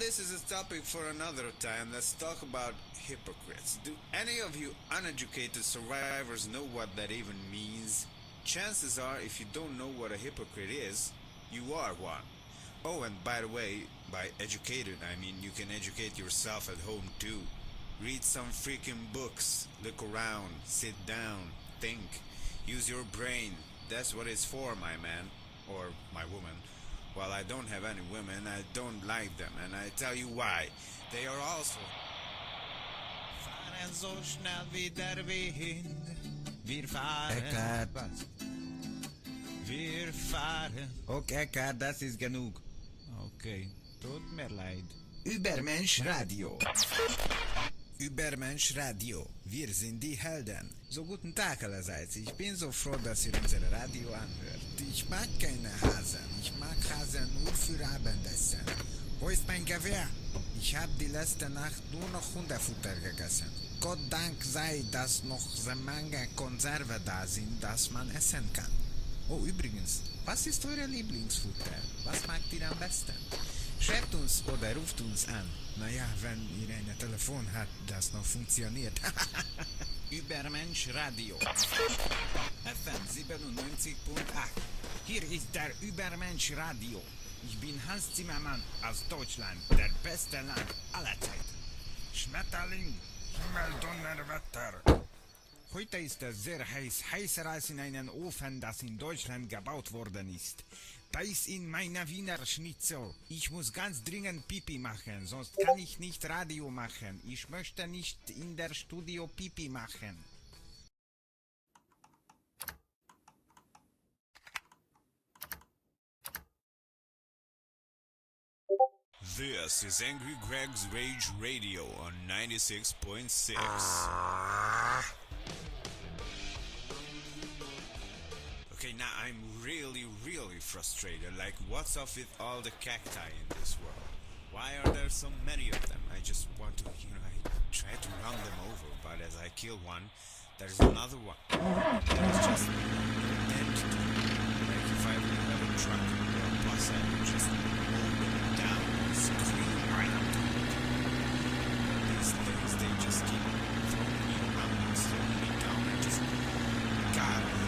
this is a topic for another time. Let's talk about hypocrites. Do any of you uneducated survivors know what that even means? Chances are, if you don't know what a hypocrite is, you are one. Oh, and by the way, by educated, I mean you can educate yourself at home too. Read some freaking books, look around, sit down, think, use your brain. That's what it's for, my man, or my woman. Well, I don't have any women, I don't like them, and I tell you why. They are also... Fahren so schnell wie der Wind. Wir fahren. Eckart. Was? Wir fahren. Okay, Eckart, das ist genug. Okay, tut mir leid. Übermensch Radio. Übermensch Radio. Wir sind die Helden. So guten Tag allerseits. Ich bin so froh, dass ihr unser Radio anhört. Ich mag keine Hasen. Ich mag Hasen nur für Abendessen. Wo ist mein Gewehr? Ich habe die letzte Nacht nur noch Hundefutter gegessen. Gott Dank sei, dass noch so mange Konserve da sind, dass man essen kann. Oh, übrigens, was ist eure Lieblingsfutter? Was mag ihr am besten? Schreibt uns oder ruft uns an. Naja, wenn ihr ein Telefon habt, das noch funktioniert. Übermensch Radio. FM 97.8. Hier ist der Übermensch Radio. Ich bin Hans Zimmermann aus Deutschland, der beste Land aller Zeiten. Schmetterling, Himmel, Donnerwetter. Heute ist es sehr heiß, heißer als in einem Ofen, das in Deutschland gebaut worden ist. Beiß in meiner Wiener Schnitzel. Ich muss ganz dringend Pipi machen, sonst kann ich nicht Radio machen. Ich möchte nicht in der Studio Pipi machen. This is Angry Greg's Rage Radio on 96.6. Okay, now I'm really frustrated. Like, what's up with all the cacti in this world? Why are there so many of them? I just want to, I try to run them over, but as I kill one, there's another one. There's just an entity. Like if I would have a truck or a bus, I would just mow them down and scream right up to them. But these things, they just keep throwing me around and slowing me down. I just gotta...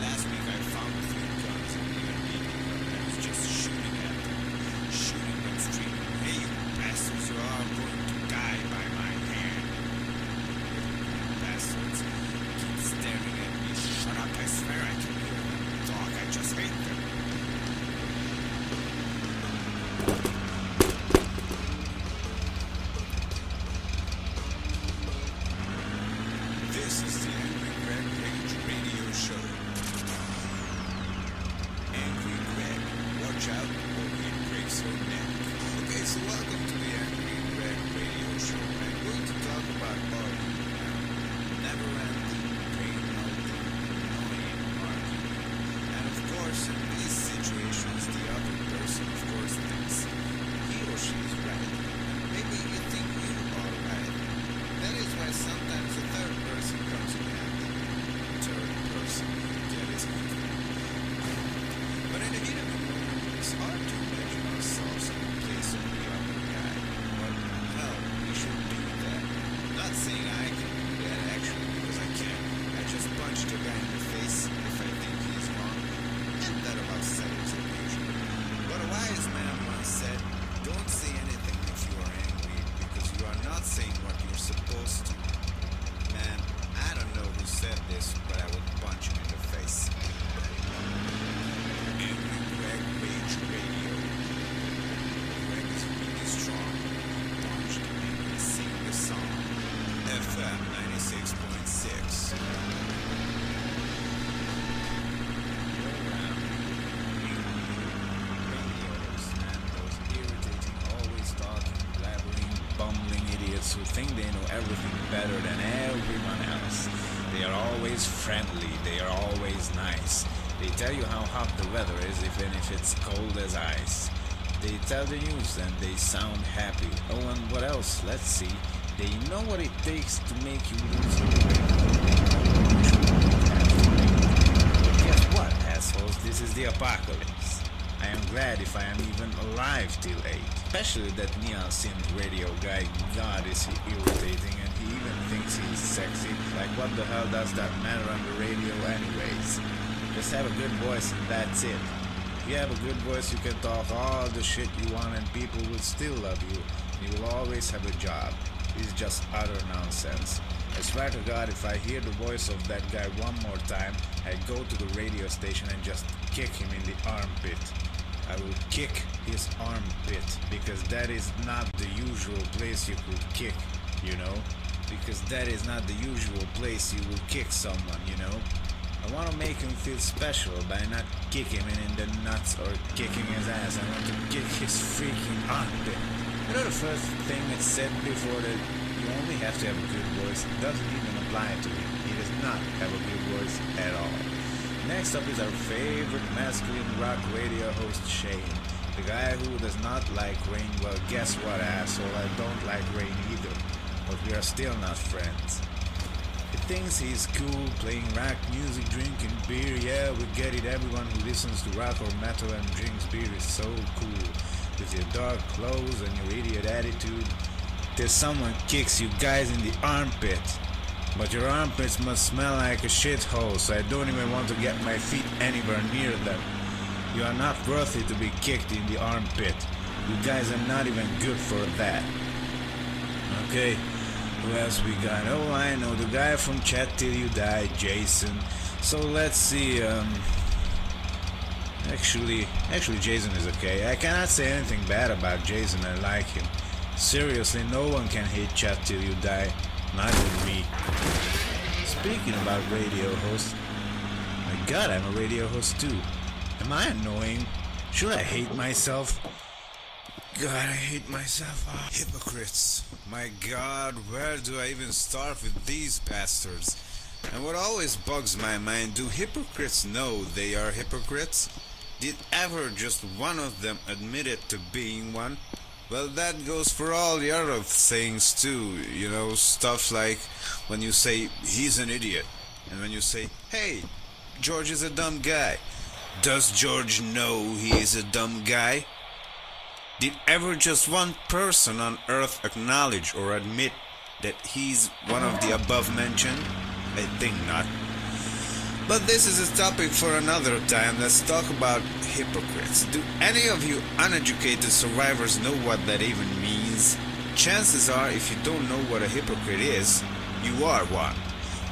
Last week I found 3 guns in the Airbnb and I was just shooting at them, screaming, "Hey, you bastards, you are going to die by my hand." You bastards keep staring at me. Shut up, I swear I can hear them talk. I just hate them. This is the Angry Greg Rage Radio Show. Angry Greg, watch out or it breaks your neck. Okay, so welcome to the Angry Greg Radio Show. I'm going to talk about arguing now. Never-ending, pain-melting, annoying arguing. And of course, in these situations, the other person, of course, thinks he or she is right. And maybe you think you are right. That is why sometimes a third person comes in handy. Third person, that is good. But in a heat of the moment, it's hard to imagine ourselves in the place of the other guy. But, hell, we should do that. Not saying I can do that, actually, because I can't. I just punch the guy in the face if I think he's wrong, and that about settles it usually. But a wise man once said, don't say anything if you are angry, because you are not saying what you're supposed to. Man, I don't know who said this, but I would punch him in the face. Angry Greg Rage Radio. Greg is really strong. Punched and we sing the song. FM 96.6. Go around. Radios and those irritating, always talking, blabbering, bumbling idiots who think they know everything better than everyone else. They are always friendly. They are always nice. They tell you how hot the weather is even if it's cold as ice. They tell the news and they sound happy. Oh, and what else? Let's see. They know what it takes to make you lose your way. Guess what, assholes? This is the apocalypse. I am glad if I am even alive till 8. Especially that neon synth radio guy, God is he irritating, and he even thinks he's sexy. Like what the hell does that matter on the radio anyways? Just have a good voice and that's it. If you have a good voice you can talk all the shit you want and people will still love you. You will always have a job. It's just utter nonsense. I swear to God, if I hear the voice of that guy one more time, I go to the radio station and just kick him in the armpit. I will kick his armpit, because that is not the usual place you could kick, you know? Because that is not the usual place you will kick someone, you know? I want to make him feel special by not kicking him in the nuts or kicking his ass. I want to kick his freaking armpit. You know the first thing it said before that you only have to have a good voice doesn't even apply to him. He does not have a good voice at all. Next up is our favorite masculine rock radio host Shane. The guy who does not like rain. Well, guess what, asshole? I don't like rain either. But we are still not friends. He thinks he's cool, playing rock music, drinking beer. Yeah, we get it. Everyone who listens to rock or metal and drinks beer is so cool. With your dark clothes and your idiot attitude, till someone kicks you guys in the armpit. But your armpits must smell like a shithole, so I don't even want to get my feet anywhere near them. You are not worthy to be kicked in the armpit. You guys are not even good for that. Okay, who else we got? Oh, I know, the guy from Chat Till You Die, Jason. So let's see, Actually, Jason is okay. I cannot say anything bad about Jason. I like him. Seriously, no one can hate Chat Till You Die. Not even me. Speaking about radio hosts, my God, I'm a radio host too. Am I annoying? Should I hate myself? God, I hate myself. Oh, hypocrites. My God, where do I even start with these bastards? And what always bugs my mind, do hypocrites know they are hypocrites? Did ever just one of them admit it to being one? Well, that goes for all the other things too, you know, stuff like when you say, he's an idiot, and when you say, hey, George is a dumb guy. Does George know he is a dumb guy? Did ever just one person on earth acknowledge or admit that he's one of the above mentioned? I think not. But this is a topic for another time. Let's talk about hypocrites. Do any of you uneducated survivors know what that even means? Chances are, if you don't know what a hypocrite is, you are one.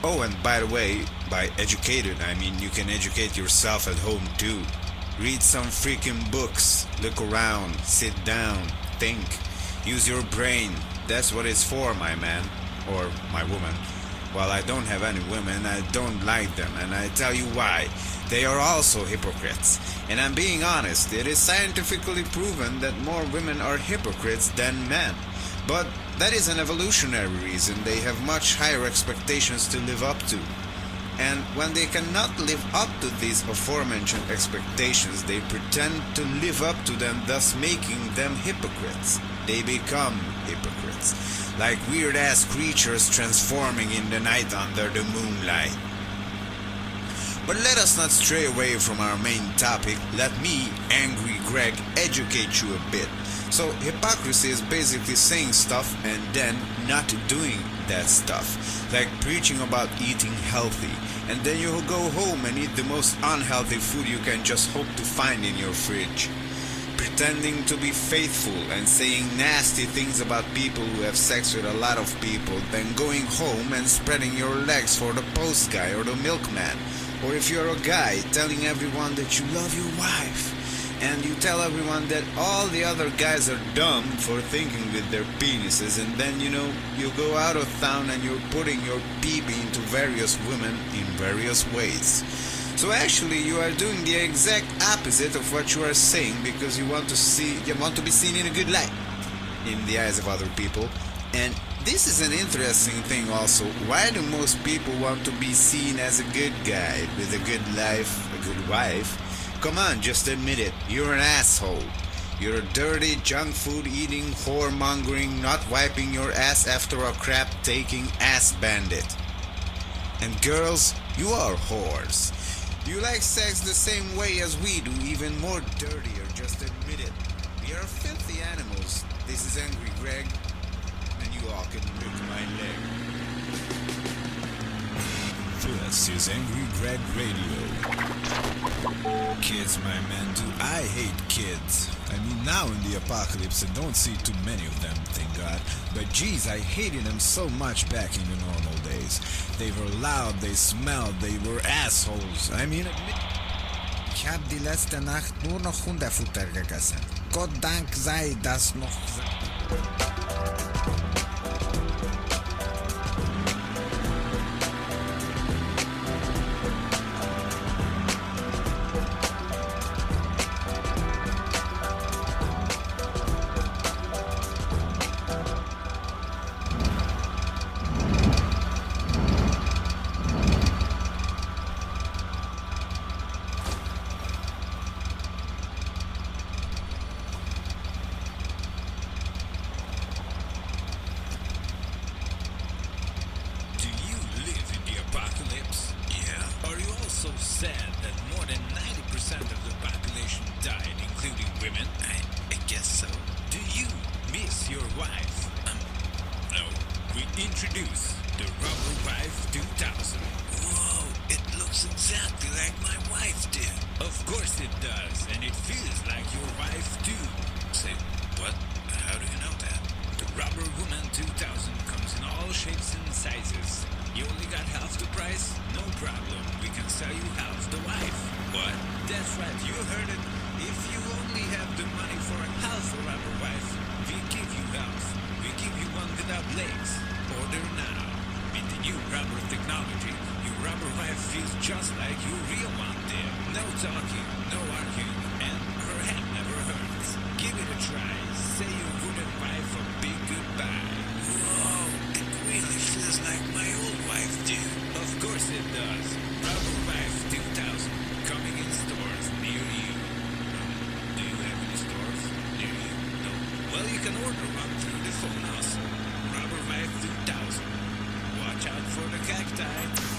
Oh, and by the way, by educated, I mean you can educate yourself at home too. Read some freaking books, look around, sit down, think, use your brain. That's what it's for, my man, or my woman. While I don't have any women, I don't like them, and I tell you why. They are also hypocrites. And I'm being honest, it is scientifically proven that more women are hypocrites than men. But that is an evolutionary reason. They have much higher expectations to live up to. And when they cannot live up to these aforementioned expectations, they pretend to live up to them, thus making them hypocrites. They become hypocrites, like weird-ass creatures transforming in the night under the moonlight. But let us not stray away from our main topic. Let me, Angry Greg, educate you a bit. So hypocrisy is basically saying stuff and then not doing that stuff. Like preaching about eating healthy, and then you go home and eat the most unhealthy food you can just hope to find in your fridge. Pretending to be faithful and saying nasty things about people who have sex with a lot of people, then going home and spreading your legs for the post guy or the milkman. Or if you're a guy, telling everyone that you love your wife, and you tell everyone that all the other guys are dumb for thinking with their penises, and then you go out of town and you're putting your pee-pee into various women in various ways. So actually you are doing the exact opposite of what you are saying, because you want to be seen in a good light in the eyes of other people. And this is an interesting thing also. Why do most people want to be seen as a good guy with a good life, a good wife? Come on, just admit it. You're an asshole. You're a dirty, junk food eating, whoremongering, not wiping your ass after a crap taking ass bandit. And girls, you are whores. You like sex the same way as we do, even more dirtier, just admit it. We are filthy animals. This is Angry Greg, and you all can lick my leg. This is Angry Greg Radio. Kids, my man, do I hate kids. I mean, now in the apocalypse, I don't see too many of them, thank God. But geez, I hated them so much back in the normal days. They were loud, they smelled, they were assholes. I mean, Ich hab die letzte Nacht nur noch Hundefutter gegessen. Gott Dank sei das noch... So sad that more than 90% of the population died, including women? I guess so. Do you miss your wife? No. We introduce the Rubber Wife 2000. Whoa, it looks exactly like my wife did. Of course it does, and it feels like your wife too. Say, what? How do you know that? The Rubber Woman 2000 comes in all shapes and sizes. You only got half the price? No problem. We can sell you half the wife. What? That's right, you heard it. If you only have the money for half a rubber wife, we give you half. We give you one without legs. Order now. With the new rubber technology, your rubber wife feels just like your real one did. No talking, no arguing, and her hand never hurts. Give it a try. Say you wouldn't wife a big goodbye. Whoa, it really feels like my old wife did. Of course it does. Rubber Wife 2000 coming in stores near you. Do you have any stores near you? No. Well, you can order one through the phone also. Rubber Wife 2000. Watch out for the cacti.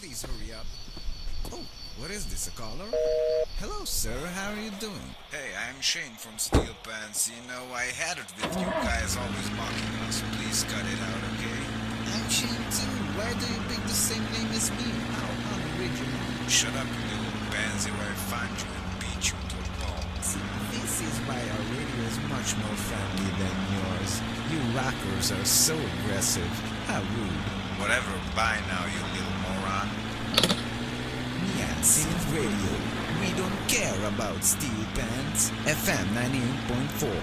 Please hurry up. Oh, what is this, a caller? Hello, sir. How are you doing? Hey, I'm Shane from Steel Pants. You know, I had it with you guys always mocking us. Please cut it out, okay? I'm Shane too. Why do you pick the same name as me? How unoriginal. Shut up, you little pansy, or I find you and beat you to a pulp. See, this is why our radio is much more friendly than yours. You rockers are so aggressive. How rude. Whatever, bye now, you little moron. Neon Synth Radio. We don't care about steel pants. FM 98.4.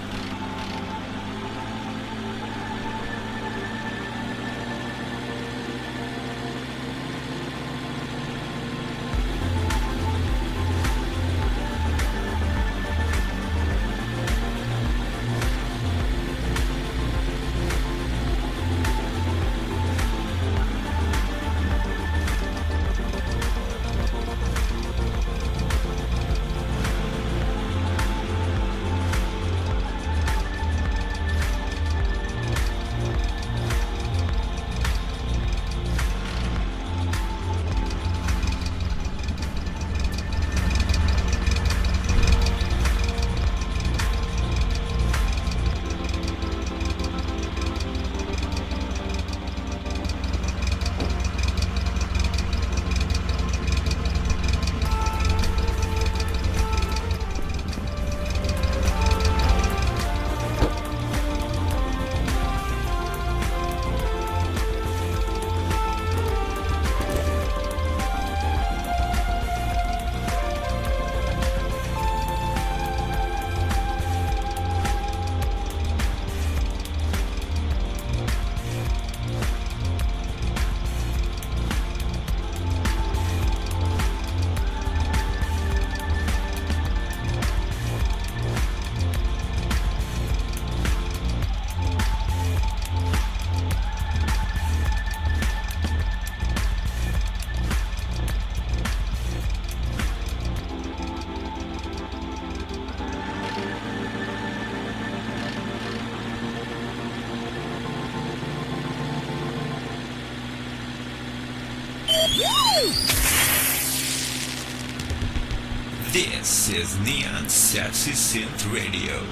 This is Neon Sexy Synth Radio.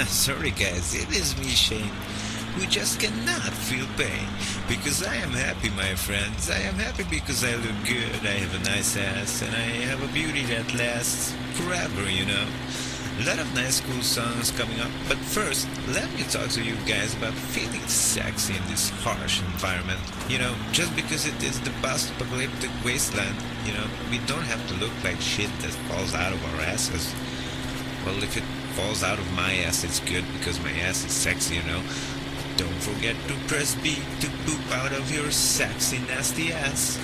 Sorry guys, it is me Shane. We just cannot feel pain. Because I am happy, my friends. I am happy because I look good, I have a nice ass, and I have a beauty that lasts forever, you know. A lot of nice cool songs coming up, but first, let me talk to you guys about feeling sexy in this harsh environment. You know, just because it is the post-apocalyptic wasteland, you know, we don't have to look like shit that falls out of our asses. Well, if it falls out of my ass, it's good because my ass is sexy, you know. Don't forget to press B to poop out of your sexy, nasty ass.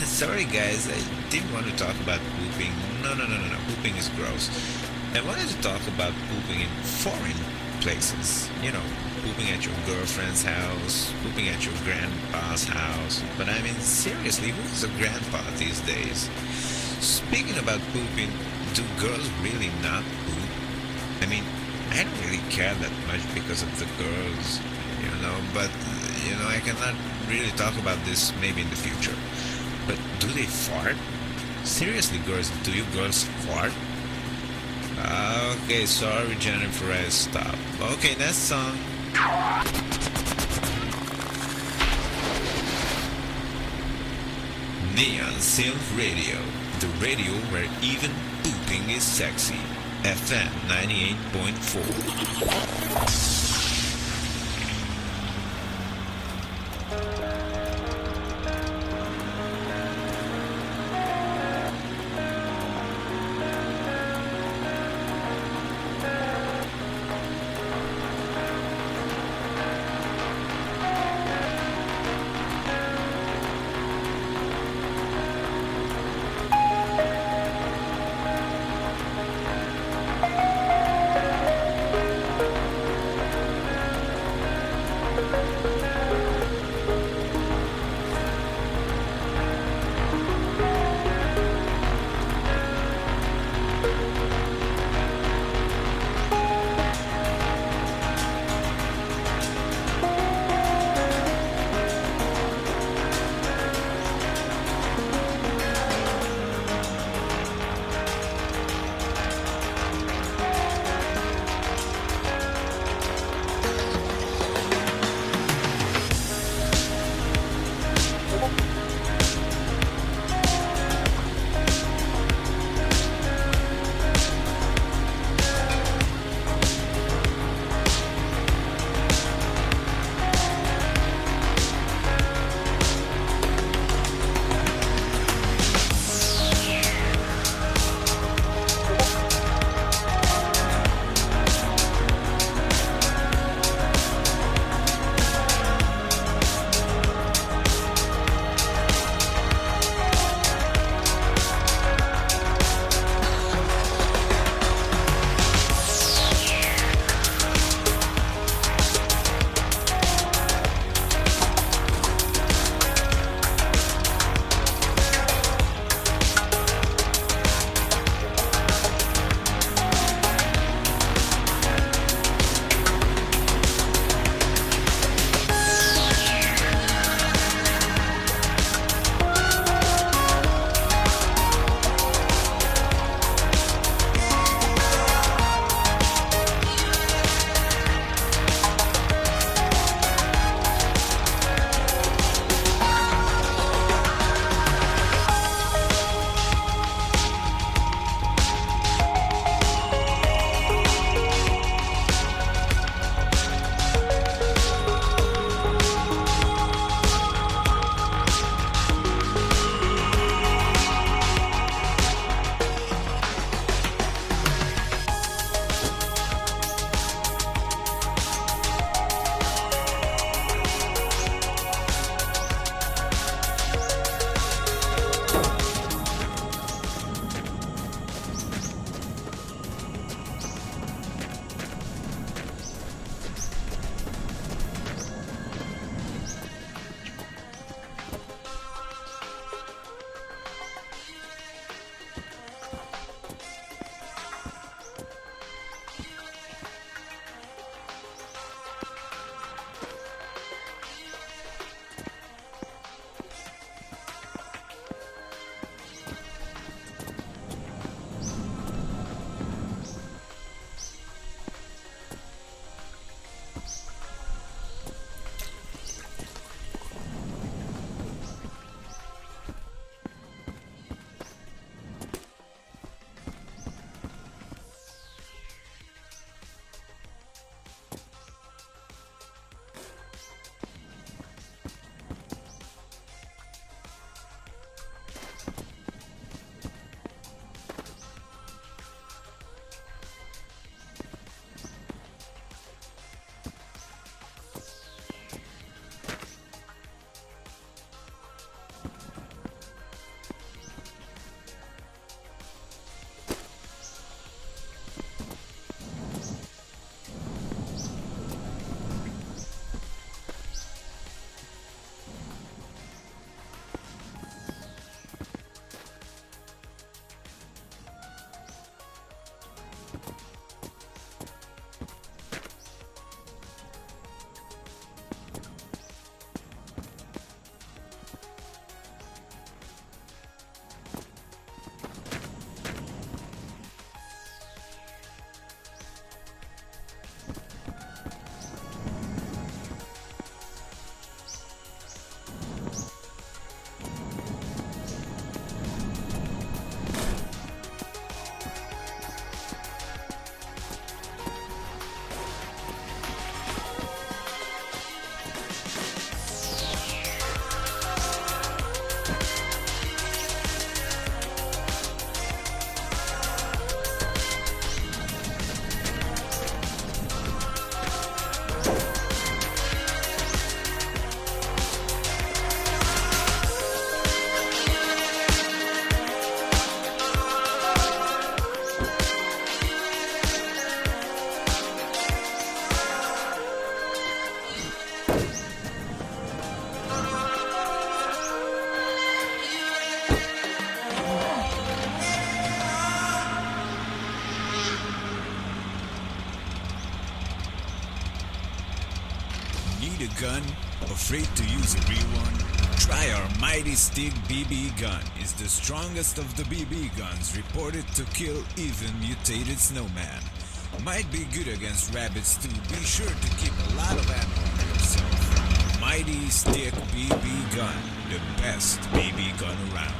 Sorry guys, I didn't want to talk about pooping. No. Pooping is gross. I wanted to talk about pooping in foreign places. You know, pooping at your girlfriend's house, pooping at your grandpa's house. But I mean, seriously, who is a grandpa these days? Speaking about pooping, do girls really not poop? I mean, I don't really care that much because of the girls, you know, but, you know, I cannot really talk about this maybe in the future. But do they fart? Seriously, girls, do you girls fart? Okay, sorry Jennifer, I stopped. Okay, next song. Neon Synth Radio, the radio where even pooping is sexy. FM 98.4. gun? Afraid to use a real one? Try our Mighty Stick BB gun. It's the strongest of the BB guns, reported to kill even mutated snowman. Might be good against rabbits too. Be sure to keep a lot of ammo on yourself. Mighty Stick BB gun, the best BB gun around.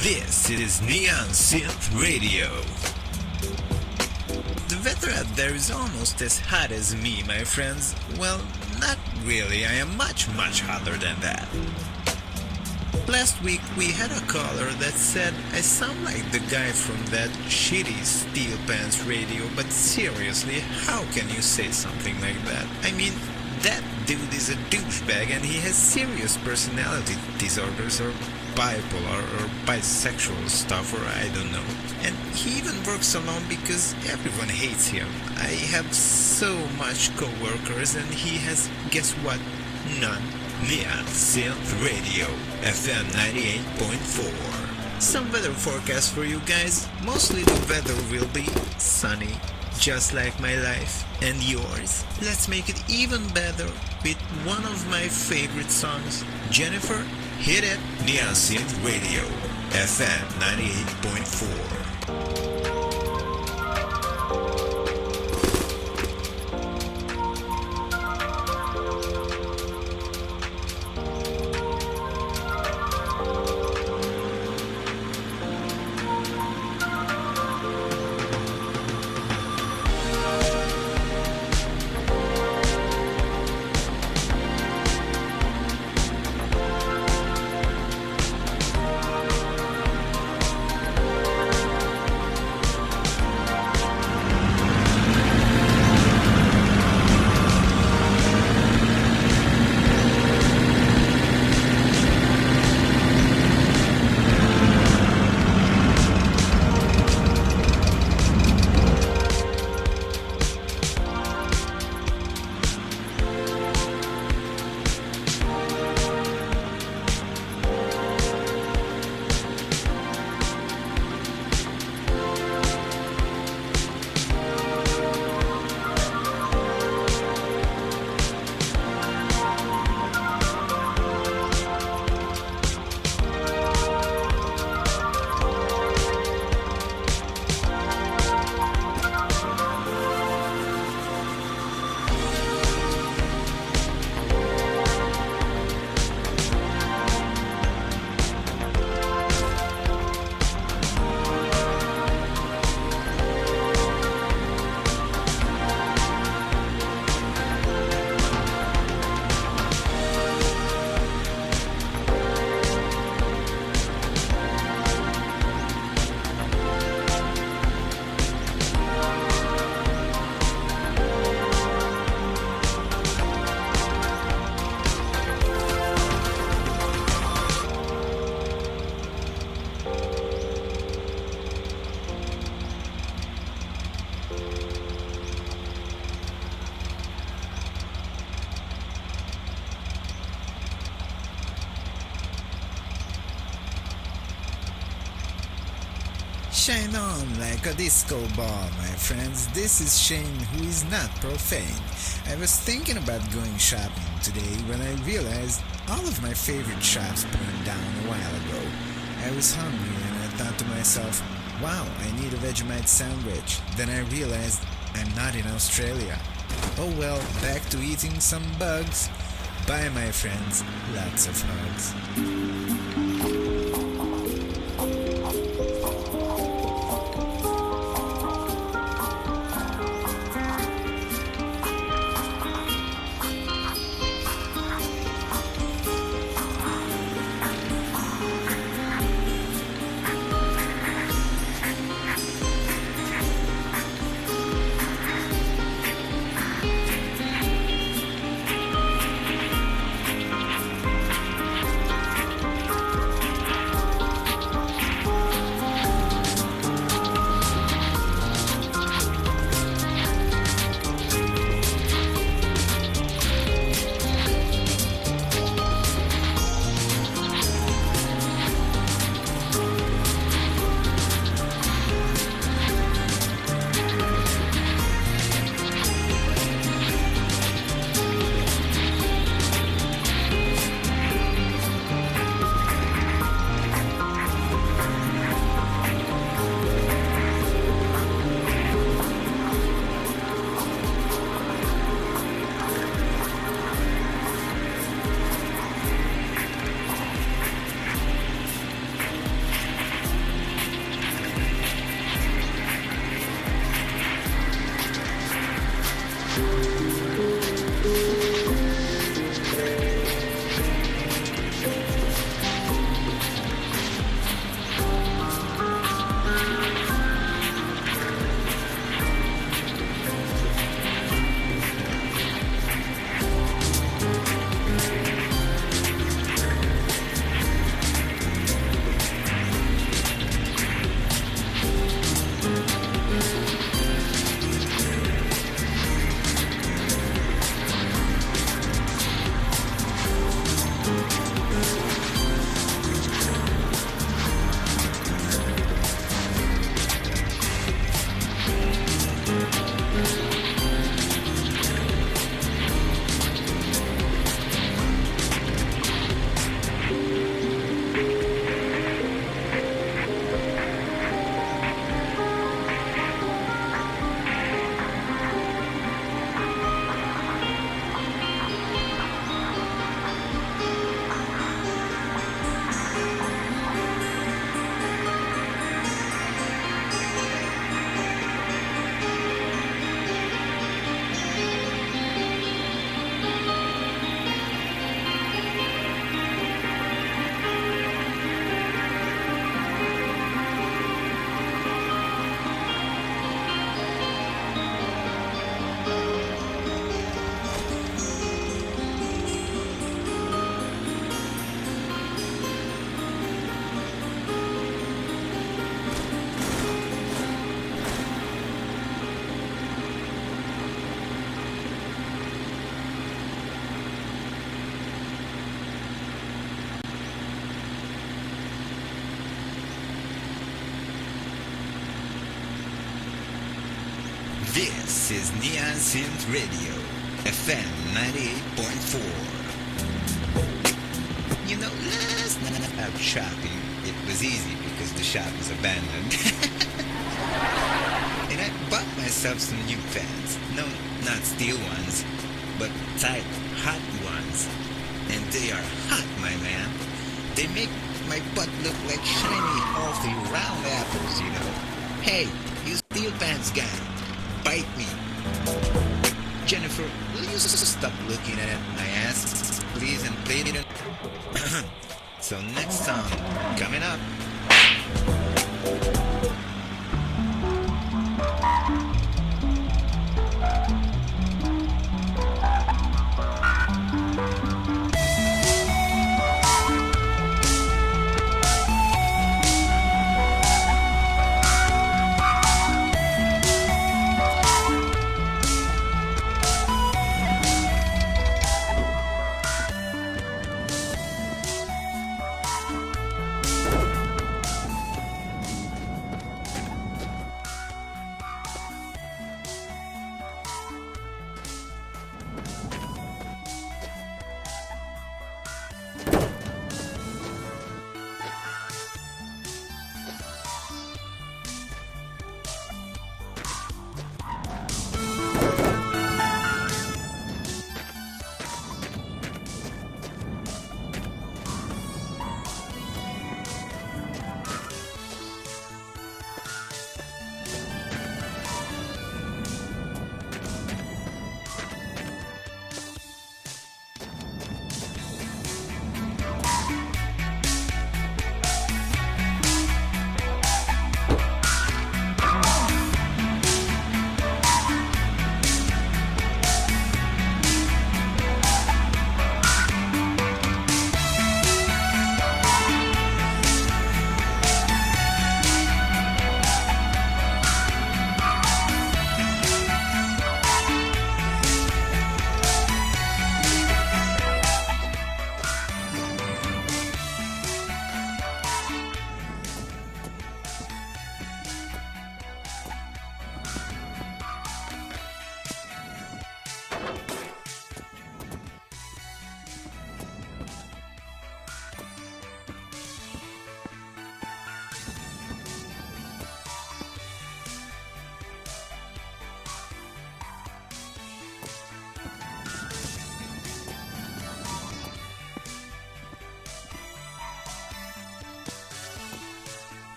This is Neon Synth Radio. The weather out there is almost as hot as me, my friends. Well, not really. I am much hotter than that. Last week we had a caller that said I sound like the guy from that shitty Steel Pants radio, but seriously, how can you say something like that? I mean, that dude is a douchebag and he has serious personality disorders or bipolar or bisexual stuff, or I don't know. And he even works alone because everyone hates him. I have so much co-workers and he has, guess what? None. Neon Synth Radio, FM 98.4. Some weather forecast for you guys. Mostly the weather will be sunny, just like my life and yours. Let's make it even better with one of my favorite songs. Jennifer, hit it. Neon Synth Radio, FM 98.4. Shine on like a disco ball, my friends. This is Shane who is not profane. I was thinking about going shopping today when I realized all of my favorite shops burned down a while ago. I was hungry and I thought to myself, wow, I need a Vegemite sandwich. Then I realized I'm not in Australia. Oh well, back to eating some bugs. Bye, my friends. Lots of hugs. This is Neon Synth Radio, FM 98.4. You know, last night out shopping, it was easy because the shop is abandoned. And I bought myself some new pants. No, not steel ones, but tight, hot ones. And they are hot, my man. They make my butt look like shiny, healthy, round apples, you know. Hey, you steel pants guy. Bite me. Jennifer, will you stop looking at my ass, please, and play it? So next song, coming up.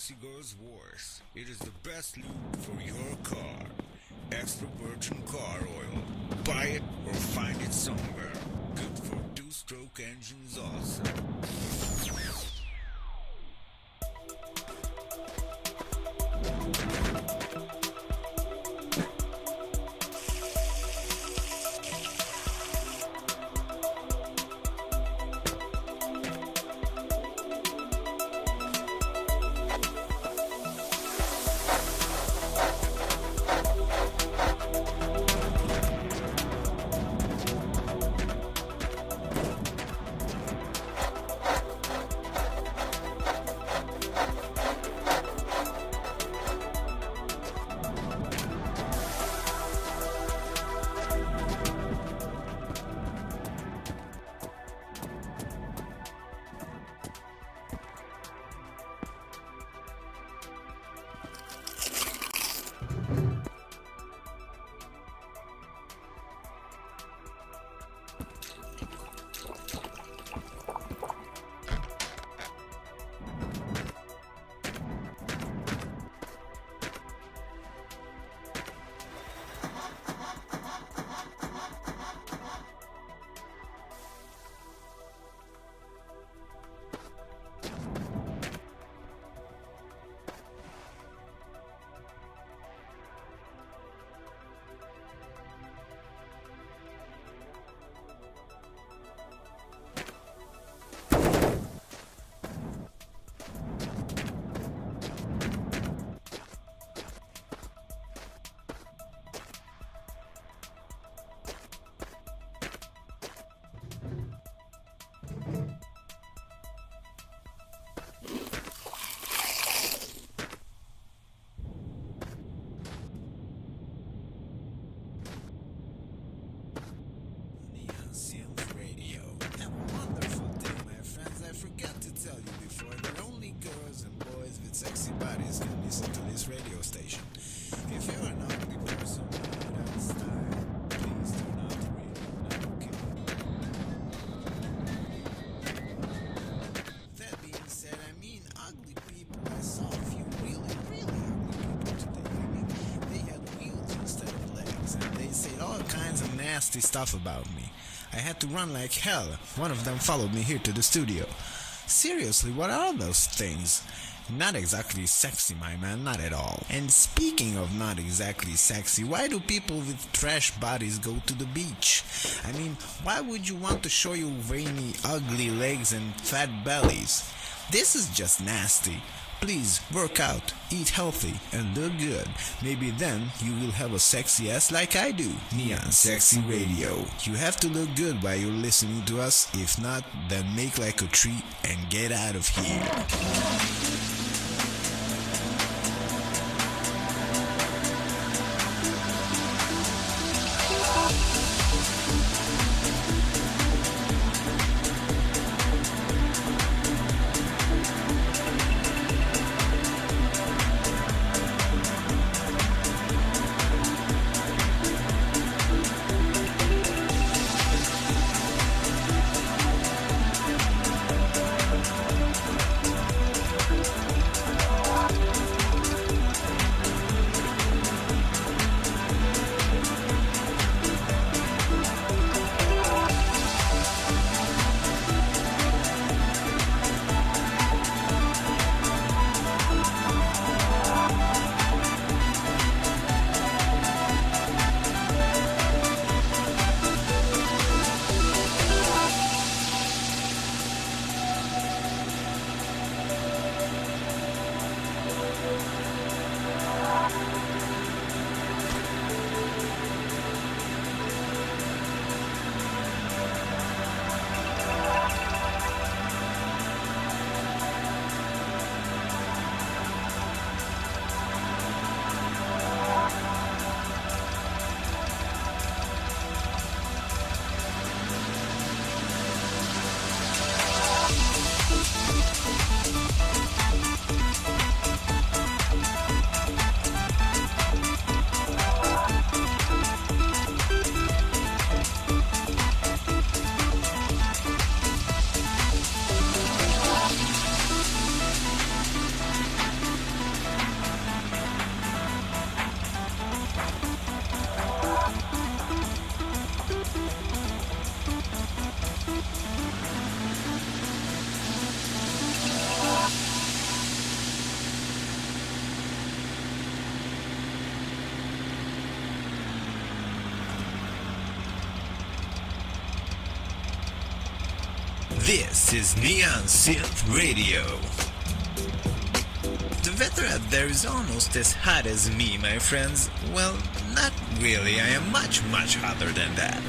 sexy girl's voice. It is the best lube for your car. Extra virgin car oil. Buy it or find it somewhere. Good for two-stroke engines also. Sexy bodies can listen to this radio station. If you're an ugly person without style, please turn out the radio. Okay. That being said, I mean ugly people. I saw a few really, really ugly people today. I mean, they had wheels instead of legs, and they said all kinds of nasty stuff about me. I had to run like hell. One of them followed me here to the studio. Seriously, what are those things? Not exactly sexy, my man, not at all. And speaking of not exactly sexy, why do people with trash bodies go to the beach? I mean, why would you want to show your veiny, ugly legs and fat bellies? This is just nasty. Please, work out, eat healthy, and look good. Maybe then you will have a sexy ass like I do. Neon Sexy Radio. You have to look good while you're listening to us. If not, then make like a tree and get out of here. This is Neon Synth Radio. The weather out there is almost as hot as me, my friends. Well, not really. I am much, much hotter than that.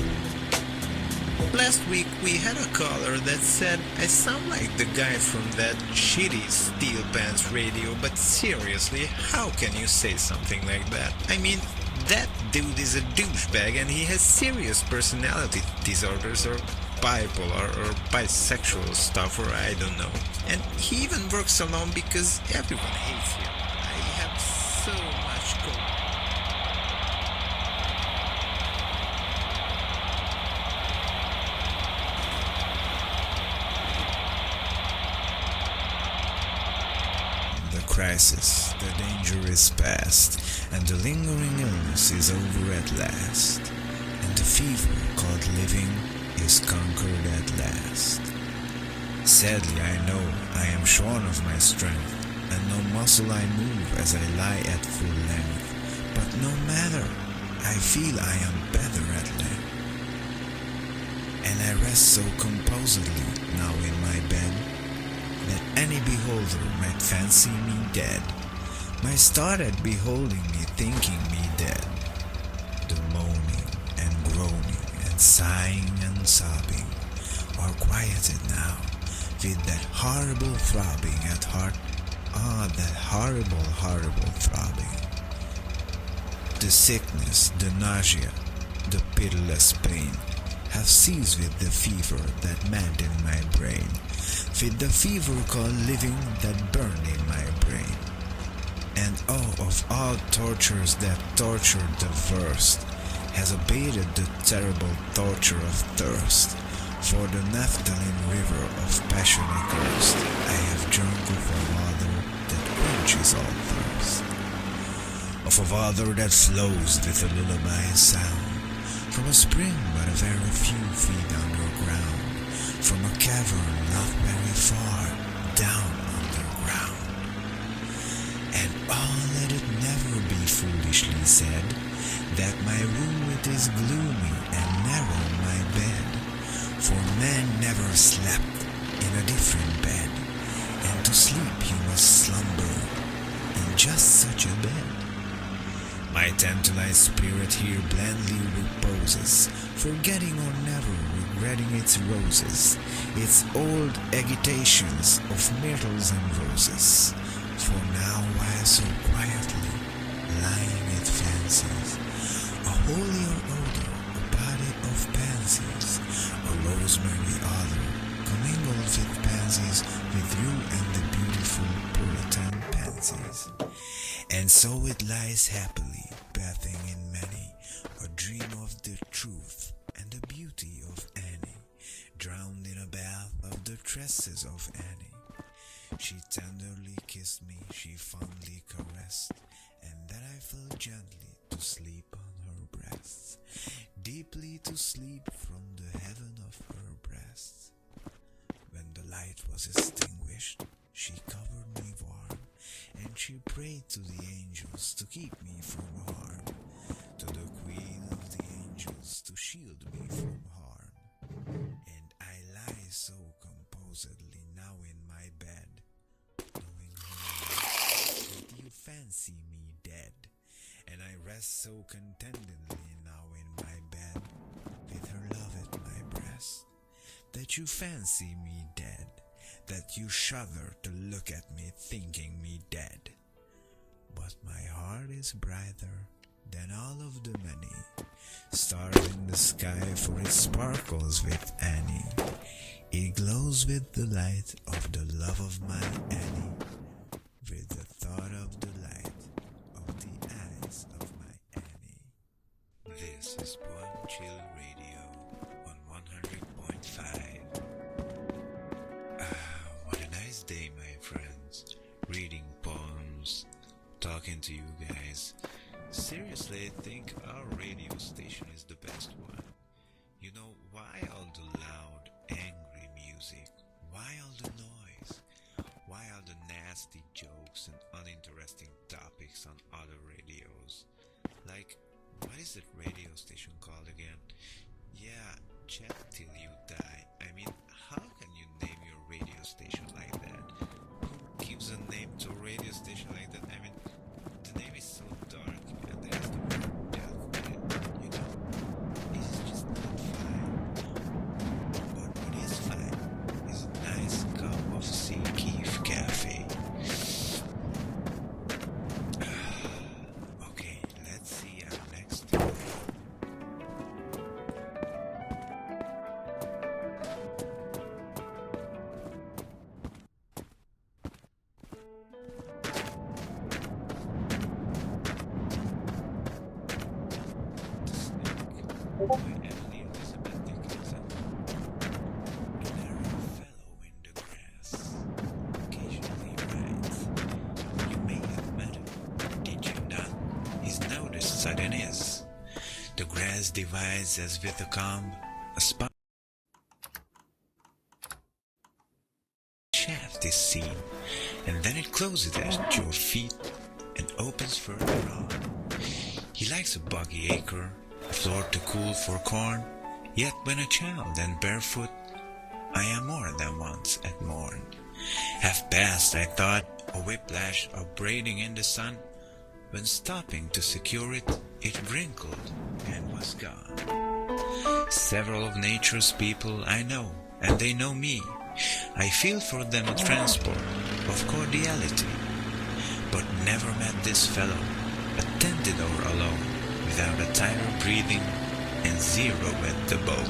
Last week we had a caller that said I sound like the guy from that shitty Steel Pants radio, but seriously, how can you say something like that? I mean, that dude is a douchebag and he has serious personality disorders or bipolar or bisexual stuff or I don't know. And he even works alone because everyone hates him. I have so much cold. The crisis, the danger is past, and the lingering illness is over at last, and the fever called living is conquered at last. Sadly, I know I am shorn of my strength, and no muscle I move as I lie at full length, but no matter, I feel I am better at length. And I rest so composedly now in my bed, that any beholder might fancy me dead, might start at beholding me thinking me dead. The moaning and groaning and sighing and sobbing are quieted now with that horrible throbbing at heart. That horrible, horrible throbbing. The sickness, the nausea, the pitiless pain have ceased with the fever that maddened my brain, with the fever called living that burned in my brain. And of all tortures that tortured the worst, has abated the terrible torture of thirst. For the naphthalene river of passion accursed, I have drunk of a water that quenches all thirst. Of a water that flows with a lullaby sound, from a spring but a very few feet underground, from a cavern not very far down underground. And let it never be foolishly said, that my room it is gloomy and narrow my bed, for man never slept in a different bed, and to sleep he must slumber in just such a bed. My tantalized spirit here blandly reposes, forgetting or never regretting its roses, its old agitations of myrtles and roses. For now while so quietly lying it fancies, a holier odor, a body of pansies, a rosemary odor, commingled with pansies, with you and the beautiful Puritan pansies. And so it lies happily, bathing in many, a dream of the truth and the beauty of Annie, drowned in a bath of the tresses of Annie. She tenderly kissed me, she fondly caressed, and that I fell gently to sleep on her breasts, deeply to sleep from the heaven of her breasts. When the light was extinguished, she covered me warm, and she prayed to the angels to keep me from harm, to the queen of the angels to shield me from harm. And I lie so composedly now in my bed, knowing that you fancy me dead, and I rest so contentedly now in my bed, with her love at my breast, that you fancy me dead, that you shudder to look at me thinking me dead. But my heart is brighter than all of the many stars in the sky, for it sparkles with Annie. It glows with the light of the love of my Annie, with the thought of the light of the eyes of my Annie. This is One Chill Radio on 100.5. What a nice day, my friends. Reading poems, talking to you guys. Seriously, I think our radio station is the best one. You know, why all the loud, angry music? Why all the noise? Why all the nasty jokes and uninteresting topics on other radios? Like, what is that radio station called again? Yeah, Chat Till You Die. I mean, how can you Emily Elizabeth Dickinson. The narrow fellow in the grass occasionally writes. You may have met him, did you not? His note is sudden is. The grass divides as with a comb, a spot shaft is seen, and then it closes at your feet and opens further on. He likes a boggy acre, a floor too cool for corn, yet when a child and barefoot, I am more than once at morn. Half past, I thought, a whiplash of braiding in the sun, when stopping to secure it, it wrinkled and was gone. Several of nature's people I know, and they know me. I feel for them a transport of cordiality, but never met this fellow, attended or alone, without a tighter breathing and zero at the bow.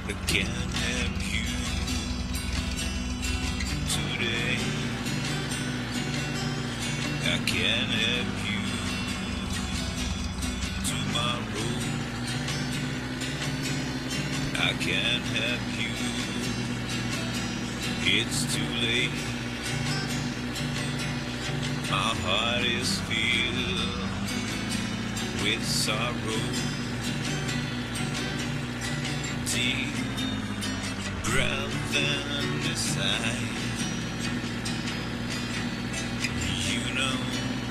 I can't help you today. I can't help you tomorrow. I can't help you. It's too late. My heart is filled with sorrow. Deep breath and a sigh. You know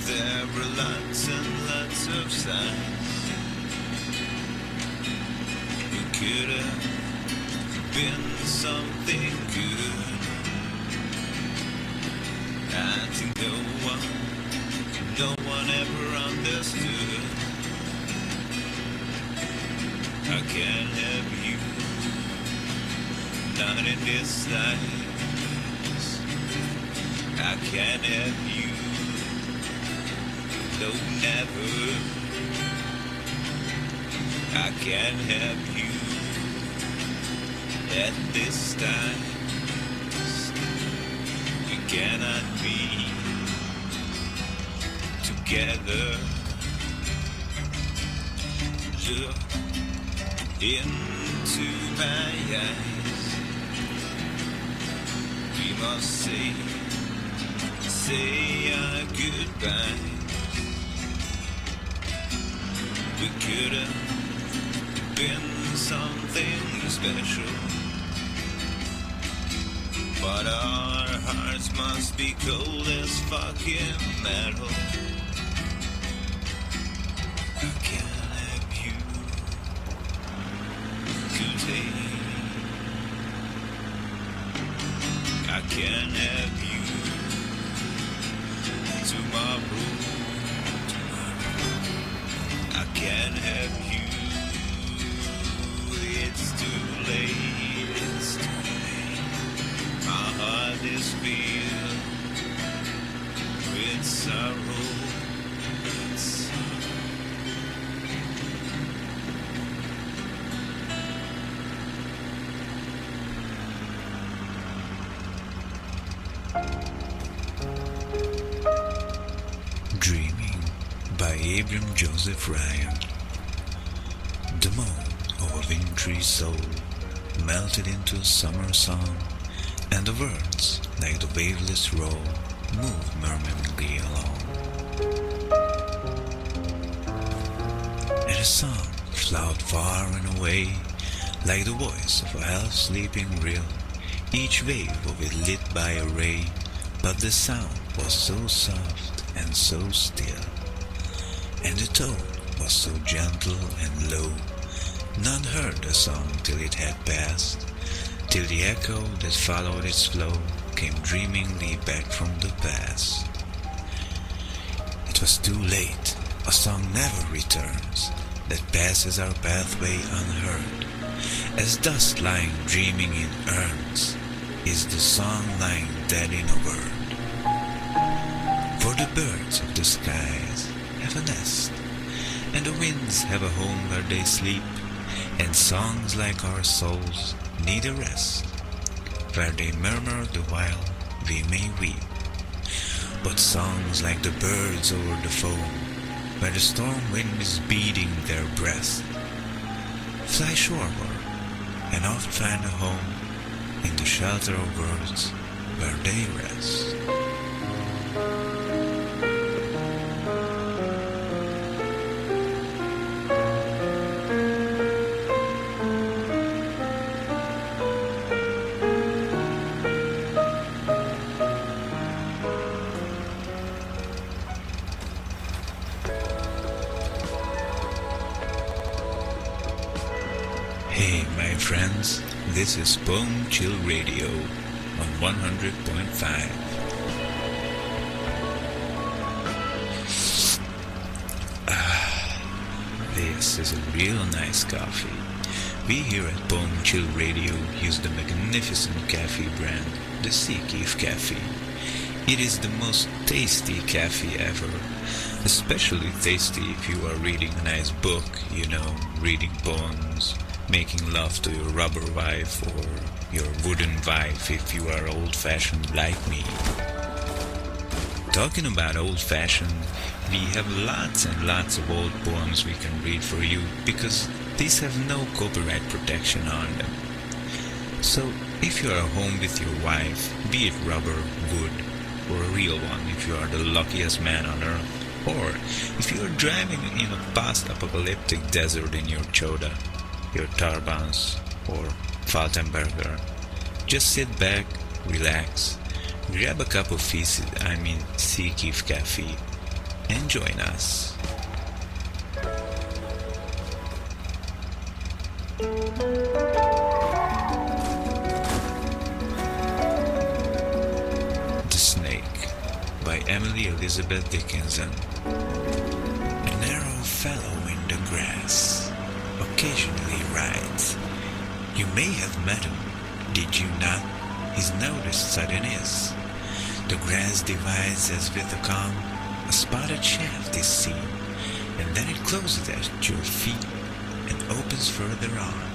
there were lots and lots of signs. It could have been something good. I think no one ever understood. I can't help you, not in this life. I can't help you, no, never. I can't help you at this time. We cannot be together. Look into my eyes. We must say our goodbye. We could have been something special, but our hearts must be cold as fucking metal. I can't have you today. I can't have you tomorrow. I can't have you. It's too late. It's too late. My heart is filled with sorrow. With sorrow. Dreaming by Abram Joseph Ryan. The moan of a wintry soul melted into a summer song, and the words, like the waveless roll, moved murmuringly along. And a song flowed far and away, like the voice of a half-sleeping rill, each wave of it lit by a ray, but the sound was so soft and so still, and the tone was so gentle and low, none heard the song till it had passed, till the echo that followed its flow came dreamingly back from the past. It was too late, a song never returns, that passes our pathway unheard, as dust lying dreaming in urns, is the song lying dead in a word. birds of the skies have a nest, and the winds have a home where they sleep, and songs like our souls need a rest, where they murmur the while we may weep. But songs like the birds over the foam, where the storm wind is beating their breast, fly shoreward and oft find a home in the shelter of birds where they rest. Hey my friends, this is Bone Chill Radio on 100.5. This is a real nice coffee. We here at Bone Chill Radio use the magnificent coffee brand, the Sea Keef Coffee. It is the most tasty coffee ever, especially tasty if you are reading a nice book, reading poems, making love to your rubber wife or your wooden wife if you are old-fashioned like me. Talking about old-fashioned, we have lots and lots of old poems we can read for you because these have no copyright protection on them. So if you are home with your wife, be it rubber, wood, or a real one if you are the luckiest man on earth, or if you are driving in a post-apocalyptic desert in your Choda, your Tarbans or Faltenberger, just sit back, relax, grab a cup of Sea Keef Coffee, and join us. The Snake by Emily Elizabeth Dickinson. A narrow fellow in the grass occasionally rides. You may have met him, did you not? His notice sudden is. The grass divides as with a calm, a spotted shaft is seen, and then it closes at your feet and opens further on.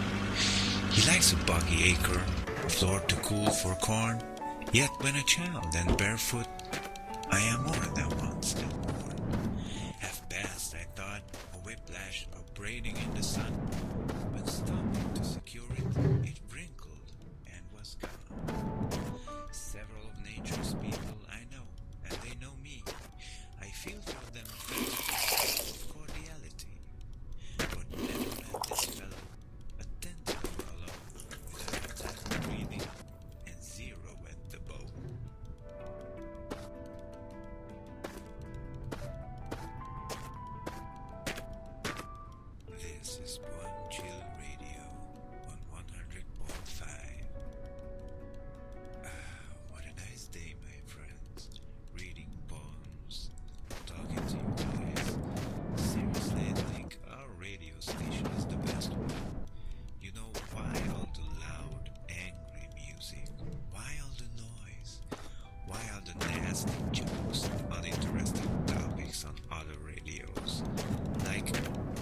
He likes a boggy acre, floor too cool for corn, yet when a child and barefoot, I am more than once and born. Have passed, I thought, a whiplash upbraiding in the sun, but stopping to secure it, it wrinkled and was gone. Several of nature's people I know, and they know me. I feel for them with cordiality, but never met this fellow, a tender fellow, without time breathing and zero at the bow. This is One Chill Radio on 100.5. What a nice day, my friends. Reading poems, talking to you guys. Seriously, I think our radio station is the best one. You know, why all the loud, angry music? Why all the noise? Why all the nasty jokes and uninteresting topics on other radios? Like,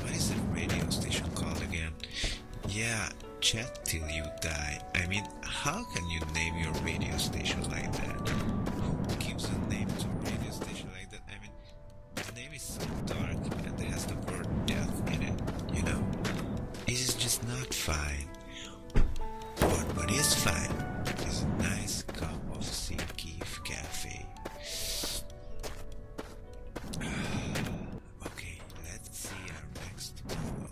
what is that radio station called again? Yeah, Chat Till You Die. I mean, how can you name your radio station like that? Who gives a name to a radio station like that? I mean, the name is so dark and has the word death in it, It is just not fine. But what is fine is a nice cup of Sea Keef Cafe. Okay, let's see our next poem.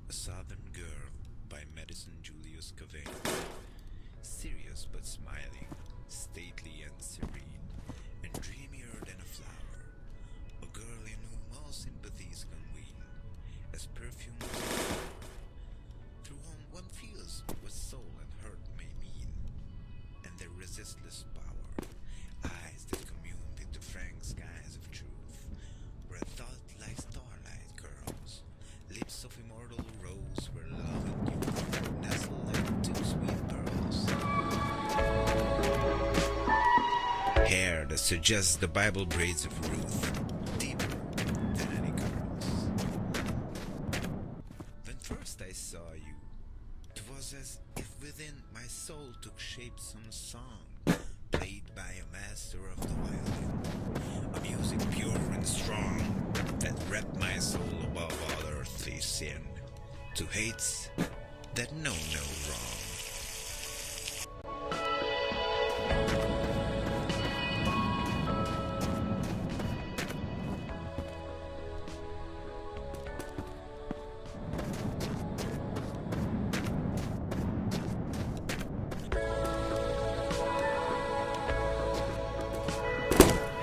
A Southern Girl by Madison Julius Cavell. Serious but smiling, stately and serene, and dreamier than a flower. A girl in whom all sympathies can wean, as perfume through whom one feels what soul and hurt may mean, and their resistless power, eyes that commune with the frank skies of truth, where thought like starlight curls, lips of immortal rose where love and youth nestle like two suggests the Bible braids of Ruth, deeper than any curls. When first I saw you, it was as if within my soul took shape some song, played by a master of the violin, a music pure and strong, that wrapped my soul above all earthly sin, to hates that know no wrong.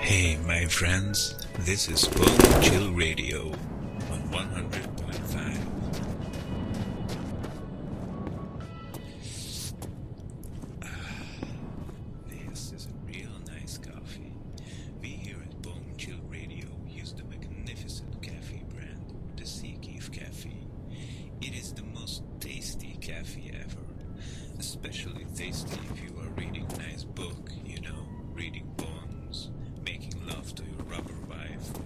Hey my friends, this is Bone Chill Radio on 100.5. This is a real nice coffee. We here at Bone Chill Radio use the magnificent cafe brand, the Seakeef Cafe. It is the most tasty cafe ever, especially tasty if you are reading a nice book, reading poems, making love to your rubber wife or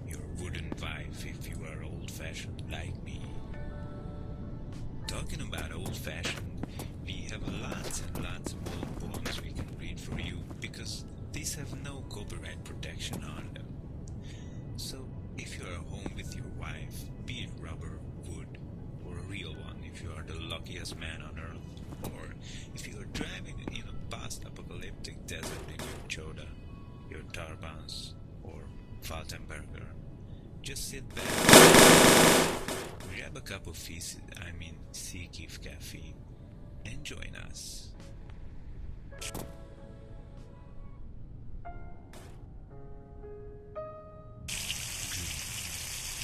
your wooden wife if you are old-fashioned like me. Talking about old-fashioned, we have lots and lots of old poems we can read for you because these have no copyright protection on them. So if you are home with your wife, be it rubber, wood, or a real one if you are the luckiest man on earth, or if you are driving in a post-apocalyptic desert in your Choda, your Tarbans, or Faltenberger, just sit back, grab a cup of Seakeef Cafe, and join us.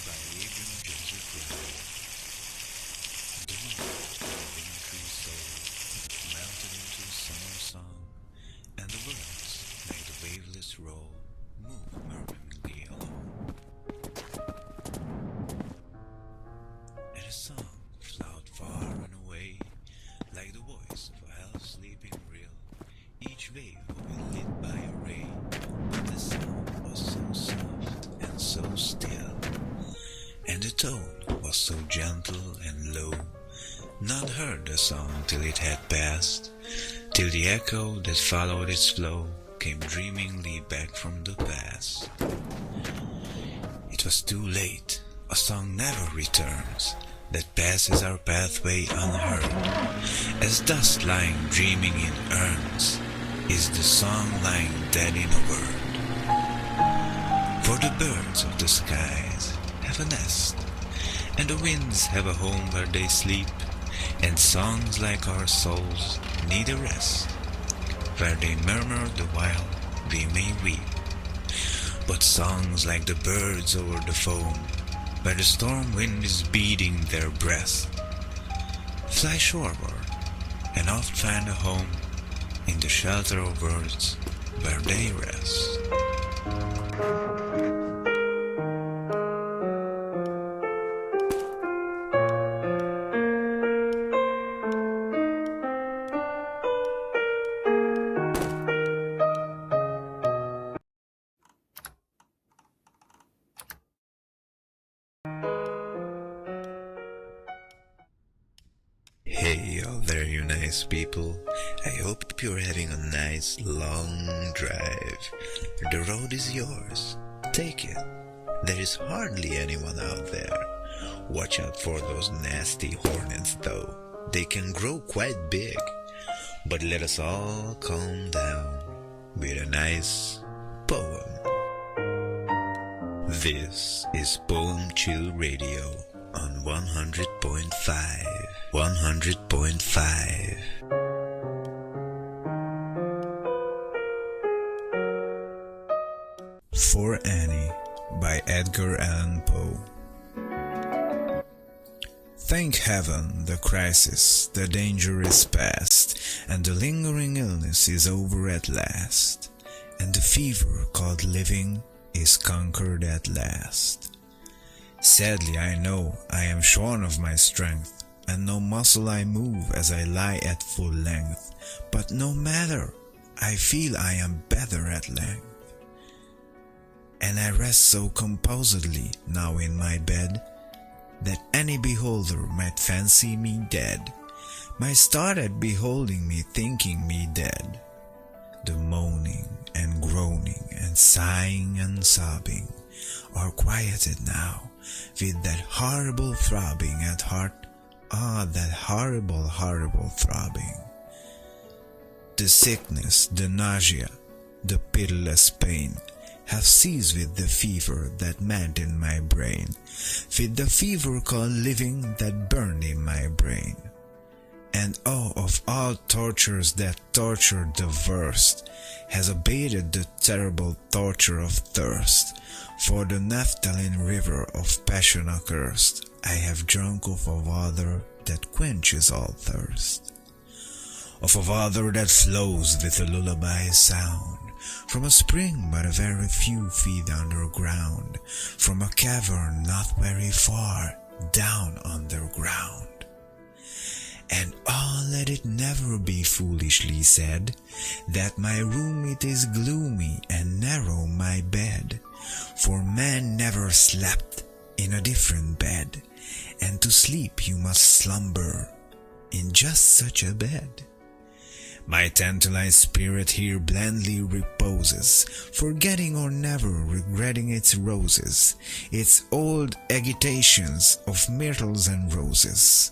By Adrian Joseph Rowe. The moment of a wintry soul melted into a summer song, and the words made the waveless roll move murmuringly along. And a song flowed far and away, like the voice of a elf sleeping real, each wave will be lit by a ray, but the sound was so soft and so still, and the tone was so gentle and low. None heard the song till it had passed, till the echo that followed its flow came dreamingly back from the past. It was too late, a song never returns, that passes our pathway unheard. As dust lying dreaming in urns, is the song lying dead in a word. For the birds of the skies have a nest, and the winds have a home where they sleep, and songs like our souls need a rest, where they murmur the while we may weep. But songs like the birds over the foam, where the storm wind is beating their breast, fly shoreward and oft find a home in the shelter of words where they rest. Hey out there you nice people, I hope you're having a nice long drive. The road is yours, take it. There is hardly anyone out there. Watch out for those nasty hornets though, they can grow quite big. But let us all calm down with a nice poem. This is Poem Chill Radio on 100.5. 100.5. For Annie by Edgar Allan Poe. Thank heaven, the crisis, the danger is past, and the lingering illness is over at last, and the fever called living is conquered at last. Sadly I know I am shorn of my strength, and no muscle I move as I lie at full length, but no matter, I feel I am better at length. and I rest so composedly now in my bed, that any beholder might fancy me dead, might start at beholding me thinking me dead. The moaning and groaning and sighing and sobbing are quieted now with that horrible throbbing at heart. Ah, that horrible, horrible throbbing. The sickness, the nausea, the pitiless pain have ceased with the fever that mad in my brain, with the fever called living that burned in my brain. And oh, of all tortures that tortured the worst, has abated the terrible torture of thirst. For the naphthalene river of passion accursed, I have drunk of a water that quenches all thirst. Of a water that flows with a lullaby sound, from a spring but a very few feet underground, from a cavern not very far down underground. And oh, let it never be foolishly said, that my room it is gloomy and narrow my bed, for man never slept in a different bed, and to sleep you must slumber in just such a bed. My tantalized spirit here blandly reposes, forgetting or never regretting its roses, its old agitations of myrtles and roses.